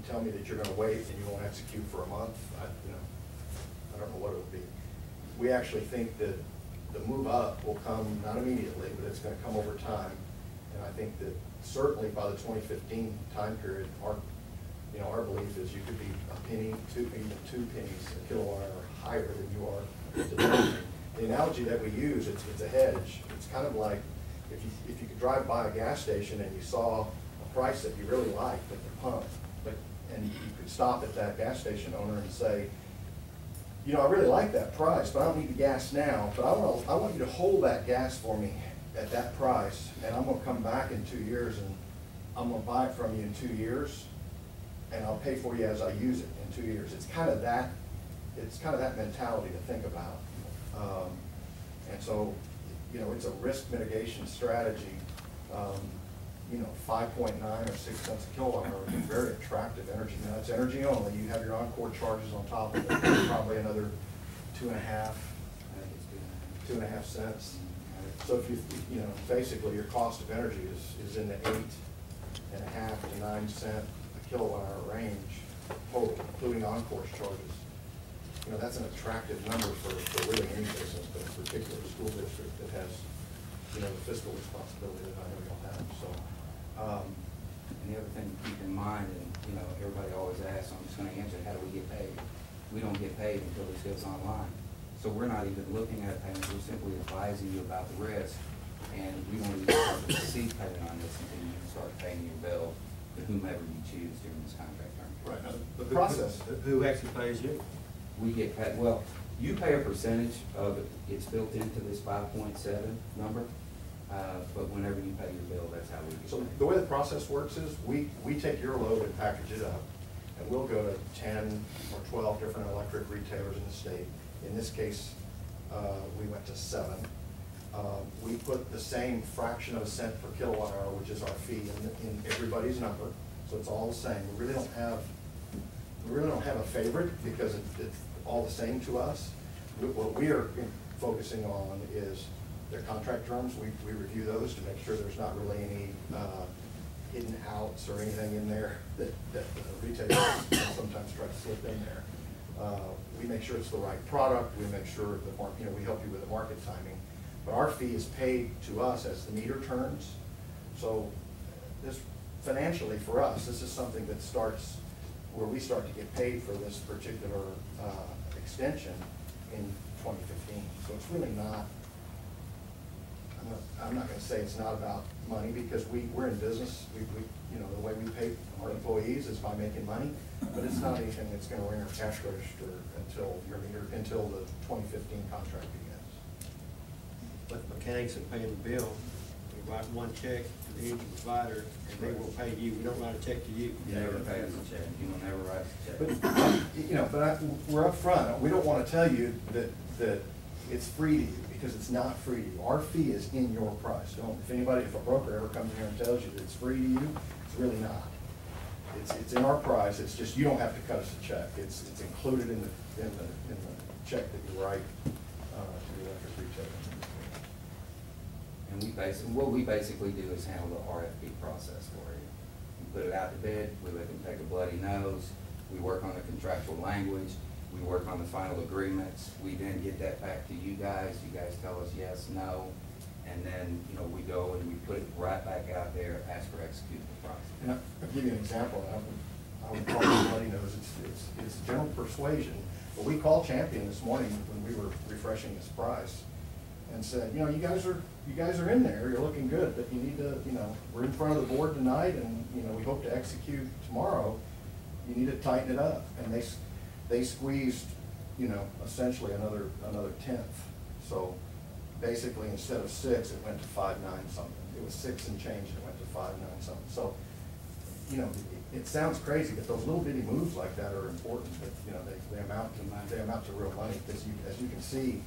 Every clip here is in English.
tell me that you're gonna wait and you won't execute for a month, I don't know what it would be. We actually think that the move up will come, not immediately, but it's gonna come over time. And I think that certainly by the 2015 time period, our belief is you could be a penny, even 2 pennies a kilowatt hour higher than you are today. The analogy that we use, it's a hedge. It's kind of like if you could drive by a gas station and you saw a price that you really liked at the pump, and you could stop at that gas station owner and say, I really like that price, but I don't need the gas now, but I want you to hold that gas for me at that price, and I'm gonna come back in 2 years and I'm gonna buy it from you in 2 years, and I'll pay for you as I use it in 2 years. It's kind of that mentality to think about. And so, it's a risk mitigation strategy. 5.9 or 6 cents a kilowatt hour is very attractive energy. Now, it's energy only. You have your on-core charges on top of it, probably another 2.5 cents. So if basically your cost of energy is in the 8.5 to 9 cent a kilowatt hour range total, including on-course charges. That's an attractive number for really any business, but in particular a school district that has, the fiscal responsibility that I know y'all have. So, and the other thing to keep in mind, and everybody always asks, I'm just going to answer, how do we get paid? We don't get paid until this goes online. So we're not even looking at payments, we're simply advising you about the risk, and we won't even start to receive payment on this until you can start paying your bill to whomever you choose during this contract term. Right. Now, the process. Who actually pays you? We get paid, well, you pay a percentage of it. It's built into this 5.7 number, but whenever you pay your bill, that's how we get So paid. the way the process works is we take your load and package it up, and we'll go to 10 or 12 different electric retailers in the state. In this case, we went to 7. We put the same fraction of a cent per kilowatt hour, which is our fee, in everybody's number, so it's all the same. We really don't have a favorite because it's all the same to us. What we are focusing on is their contract terms. We review those to make sure there's not really any hidden outs or anything in there that the retailers sometimes try to slip in there. We make sure it's the right product. We make sure that we help you with the market timing. But our fee is paid to us as the meter turns. So this financially for us, this is something that starts where we start to get paid for this particular extension in 2015. So it's really not, I'm not going to say it's not about money, because we're in business. The way we pay our employees is by making money, but it's not anything that's going to ring our cash register until the 2015 contract begins. But the mechanics are paying the bill. We write one check to the engine provider, and they will pay you. We don't write a check to you. You never pay us a check. You will never write us a check. But we're up front. We don't want to tell you that it's free to you, because it's not free to you. Our fee is in your price. If a broker ever comes here and tells you that it's free to you, it's really not. It's in our price. It's just you don't have to cut us a check. It's included in the check that you write to the electric retailer. And what we basically do is handle the RFP process for you. We put it out to bid, we let them take a bloody nose, we work on the contractual language, we work on the final agreements, we then get that back to you guys tell us yes, no, and then we go and we put it right back out there, ask for execute the process. And I'll give you an example. I would call it bloody nose. It's general persuasion. But we called Champion this morning when we were refreshing this price, and said, you guys are in there, you're looking good, but you need to, we're in front of the board tonight, and we hope to execute tomorrow. You need to tighten it up. And they squeezed, essentially another 1/10. So basically, instead of 6, it went to 5.9 something. It was 6 and change, and it went to 5.9 something. So, it sounds crazy, but those little bitty moves like that are important. But they amount to real money, because as you can see,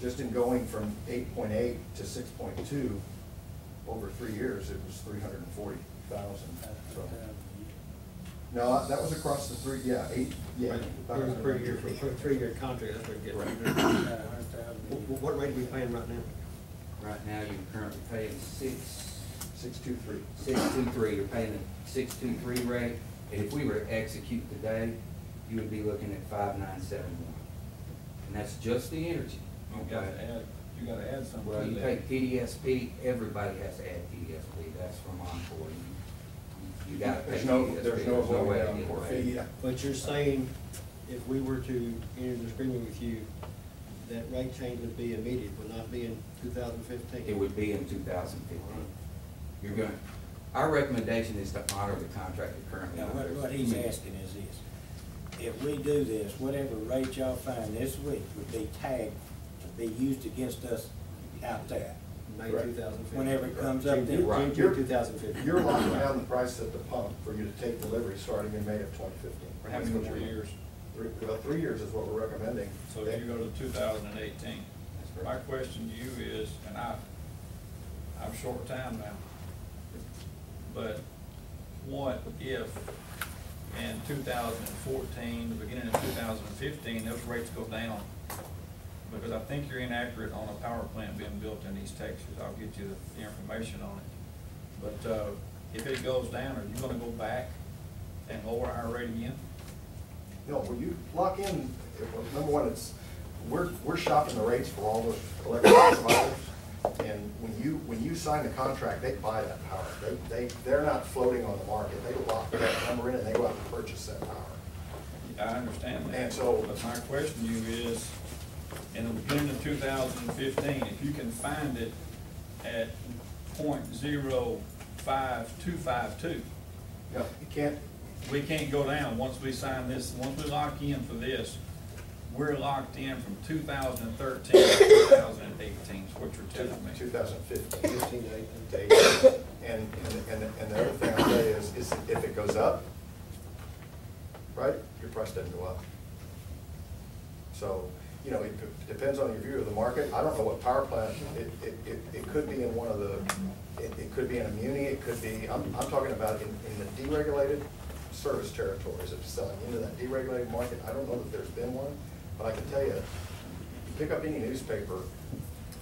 just in going from 8.8 to 6.2 over 3 years, it was 340,000. So. No, that was across the 3. Yeah, 8. Yeah, that was per year for a 3-year contract. That's what it gets. Right. What rate are we paying right now? Right now, you're currently paying 623. 623. 623. You're paying a 623 rate. And if we were to execute today, you would be looking at 5971. And that's just the energy. You gotta add something Well, to you that. take PDSP, everybody has to add PDSP, that's from Encore. You gotta pay There's no PDSP. way to to get Encore away. fee. But you're saying if we were to enter this agreement with you, that rate change would be immediate, would not be in 2015? It would be in 2015. You're gonna, our recommendation is to honor the contract that currently. Now, what he's asking is this: if we do this, whatever rate y'all find this week would be tagged to be used against us out there. May Correct. 2015. Whenever it comes up then. Right. June 2015. You're locking down the price at the pump for you to take delivery starting in May of 2015. For how many more years? 3 years is what we're recommending. So if you go to 2018. That's My correct. question to you is, and I'm short time now, but what if in 2014, the beginning of 2015, those rates go down? Because I think you're inaccurate on a power plant being built in East Texas. I'll get you the information on it. But if it goes down, are you gonna go back and lower our rate again? No, when you lock in, number one, we're shopping the rates for all those electric providers. And when you sign the contract, they buy that power. They're not floating on the market. They lock that number in and they go out and purchase that power. I understand that. And so- But my question to you is, in the beginning of 2015, if you can find it at .05252, No, you can't, we can't go down once we sign this, once we lock in for this, we're locked in from 2013 to 2018, is what you're telling me. 2015. 15 to 18. And the other thing I'll tell you is if it goes up, right, your price doesn't go up. So, you know, it depends on your view of the market. I don't know what power plant, it could be in one of the, it could be in a muni, it could be, I'm talking about in the deregulated service territories of selling into that deregulated market. I don't know that there's been one, but I can tell you, you pick up any newspaper,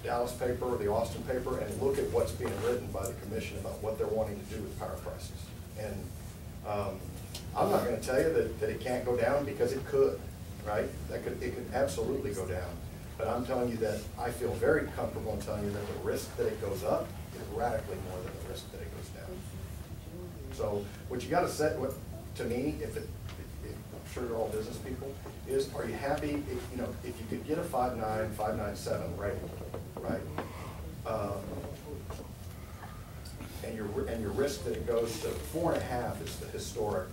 Dallas paper or the Austin paper, and look at what's being written by the commission about what they're wanting to do with power prices. And I'm not gonna tell you that it can't go down, because it could, right? It could absolutely go down. But I'm telling you that I feel very comfortable in telling you that the risk that it goes up is radically more than the risk that it goes down. So what you gotta set, to me, I'm sure you're all business people, is are you happy, if you could get a 5.9, 5.97 rate, right? And your risk that it goes to 4.5 is the historic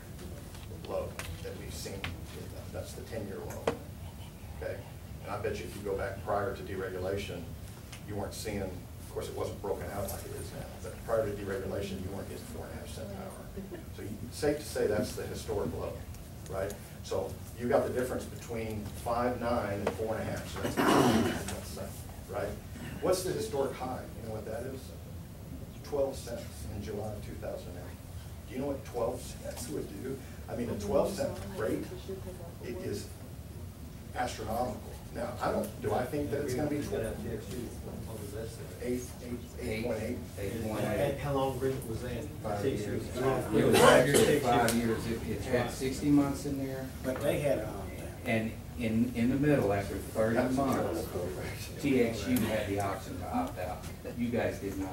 low that we've seen. That's the 10-year low, okay? And I bet you if you go back prior to deregulation, you weren't seeing, of course it wasn't broken out like it is now, but prior to deregulation, you weren't getting 4.5 cent power. So it's safe to say that's the historic low, right? So you got the difference between 5.9 and 4.5, so that's cents, right? What's the historic high? You know what that is? 12 cents in July of 2008. Do you know what 12 cents would do? I mean, a 12-cent rate, it is astronomical. Now, do I think that it's gonna be 8.8? 8.8. How long agreement was that? 5 6 years. It was 5 years, 5 years. It had 60 months in there. But they had a, And in the middle, after 30 months, TXU had the option to opt out. You guys did not.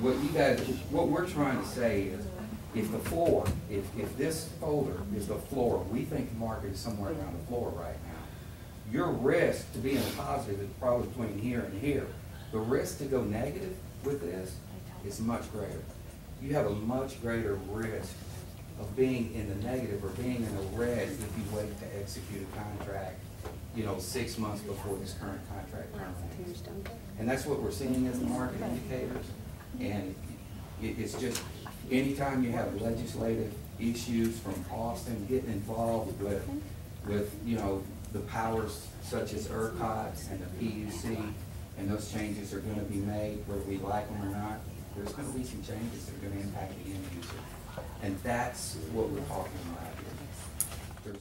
What we're trying to say is, if the floor, if this folder is the floor, we think the market is somewhere around the floor right now. Your risk to be in the positive is probably between here and here. The risk to go negative with this is much greater. You have a much greater risk of being in the negative or being in the red if you wait to execute a contract, 6 months before this current contract terminates. And that's what we're seeing as the market indicators. And it's just, anytime you have legislative issues from Austin getting involved with the powers such as ERCOT and the PUC, and those changes are gonna be made whether we like them or not, there's gonna be some changes that are gonna impact the end user. And that's what we're talking about here.